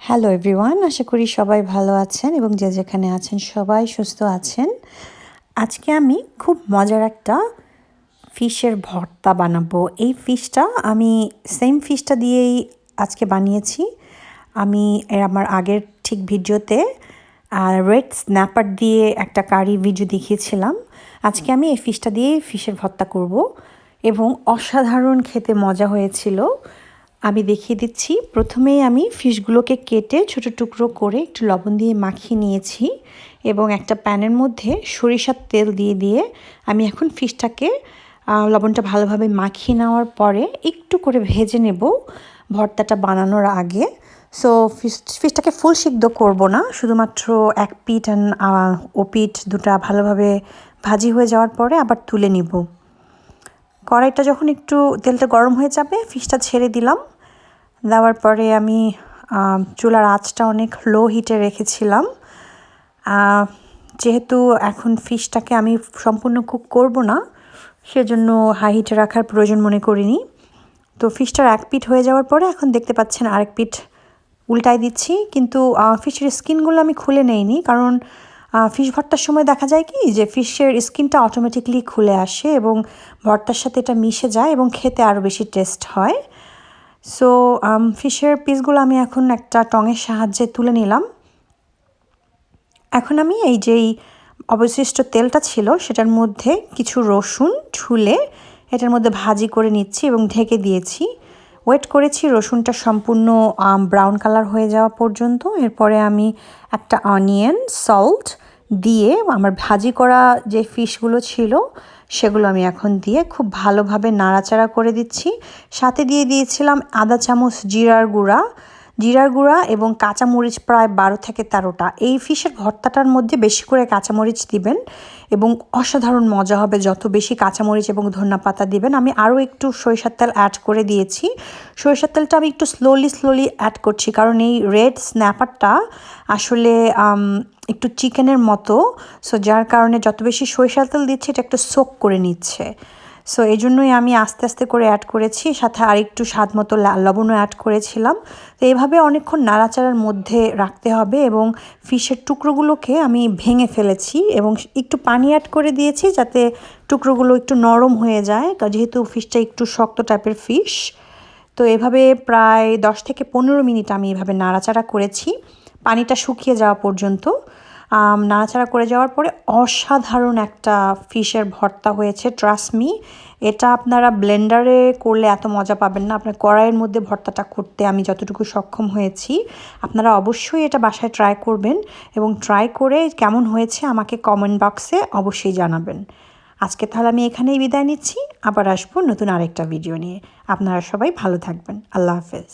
Hello everyone, আশা করি সবাই ভালো আছেন এবং যে যেখানে আছেন সবাই সুস্থ আছেন। আজকে আমি খুব মজার একটা ফিশের ভর্তা বানাবো। এই ফিশটা আমি সেম ফিশটা দিয়েই আজকে বানিয়েছি। আমি আমার আগের ঠিক ভিডিওতে রেড স্ন্যাপার দিয়ে একটা কারি ভিডিও দেখিয়েছিলাম। আজকে আমি এই ফিশটা দিয়েই ফিশের ভর্তা করব এবং অসাধারণ খেতে মজা হয়েছিল। আমি দেখিয়ে দিচ্ছি। প্রথমেই আমি ফিশগুলোকে কেটে ছোট টুকরো করে একটু লবণ দিয়ে মাখিয়ে নিয়েছি এবং একটা প্যানের মধ্যে সরিষার তেল দিয়ে আমি এখন ফিশটাকে লবণটা ভালোভাবে মাখিয়ে নেওয়ার পরে একটু করে ভেজে নেব ভর্তাটা বানানোর আগে। সো ফিশটাকে ফুল সিদ্ধ করব না, শুধুমাত্র এক পিঠ ও পিঠ দুটা ভালোভাবে ভাজি হয়ে যাওয়ার পরে আবার তুলে নিব। কড়াইটা যখন একটু তেলটা গরম হয়ে যাবে ফিশটা ছেড়ে দিলাম। দেওয়ার পরে আমি চুলার আঁচটা অনেক লো হিটে রেখেছিলাম। যেহেতু এখন ফিশটাকে আমি সম্পূর্ণ কুক করব না, সেজন্য হাই হিটে রাখার প্রয়োজন মনে করিনি। তো ফিশটার এক পিঠ হয়ে যাওয়ার পরে এখন দেখতে পাচ্ছেন আরেক পিঠ উল্টাই দিচ্ছি, কিন্তু ফিশের স্কিনগুলো আমি খুলে নেইনি, কারণ ফিশ ভর্তার সময় দেখা যায় কি যে ফিশের স্কিনটা অটোমেটিকলি খুলে আসে এবং ভর্তার সাথে এটা মিশে যায় এবং খেতে আরও বেশি টেস্ট হয়। সো ফিশের পিসগুলো আমি এখন একটা টঙের সাহায্যে তুলে নিলাম। এখন আমি এই যেই অবশিষ্ট তেলটা ছিল সেটার মধ্যে কিছু রসুন ঝুলে এটার মধ্যে ভাজি করে নিচ্ছি এবং ঢেকে দিয়েছি। ওয়েট করেছি রসুনটা সম্পূর্ণ ব্রাউন কালার হয়ে যাওয়া পর্যন্ত। এরপরে আমি একটা অনিয়ন সল্ট দিয়ে আমার ভাজি করা যে ফিশগুলো ছিল সেগুলো আমি এখন দিয়ে খুব ভালোভাবে নাড়াচাড়া করে দিচ্ছি। সাথে দিয়ে দিয়েছিলাম আধা চামচ জিরার গুঁড়া এবং কাঁচামরিচ প্রায় 12 থেকে 13টা। এই ফিশের ভর্তাটার মধ্যে বেশি করে কাঁচামরিচ দিবেন এবং অসাধারণ মজা হবে যত বেশি কাঁচামরিচ এবং ধনিয়াপাতা দিবেন। আমি আরও একটু সরিষার তেল অ্যাড করে দিয়েছি। সরিষার তেলটা আমি একটু স্লোলি অ্যাড করছি, কারণ এই রেড স্ন্যাপারটা আসলে একটু চিকেনের মতো। সো যার কারণে যত বেশি সরিষার তেল দিচ্ছি এটা একটু সোক করে নিচ্ছে। সো এই জন্যই আমি আস্তে আস্তে করে অ্যাড করেছি, সাথে আর একটু স্বাদ মতো লবণও অ্যাড করেছিলাম। তো এইভাবে অনেকক্ষণ নাড়াচাড়ার মধ্যে রাখতে হবে এবং ফিশের টুকরোগুলোকে আমি ভেঙে ফেলেছি এবং একটু পানি অ্যাড করে দিয়েছি যাতে টুকরোগুলো একটু নরম হয়ে যায়, যেহেতু ফিশটা একটু শক্ত টাইপের ফিশ। তো এভাবে প্রায় 10 থেকে 15 মিনিট আমি এভাবে নাড়াচাড়া করেছি, পানিটা শুকিয়ে যাওয়া পর্যন্ত। নাড়াচাড়া করে যাওয়ার পরে অসাধারণ একটা ফিশের ভর্তা হয়েছে। ট্রাস্ট মি, এটা আপনারা ব্লেন্ডারে করলে এত মজা পাবেন না। আপনার কড়াইয়ের মধ্যে ভর্তাটা করতে আমি যতটুকু সক্ষম হয়েছি, আপনারা অবশ্যই এটা বাসায় ট্রাই করবেন এবং ট্রাই করে কেমন হয়েছে আমাকে কমেন্ট বক্সে অবশ্যই জানাবেন। আজকে তাহলে আমি এখানেই বিদায় নিচ্ছি, আবার আসবো নতুন আরেকটা ভিডিও নিয়ে। আপনারা সবাই ভালো থাকবেন। আল্লাহ হাফেজ।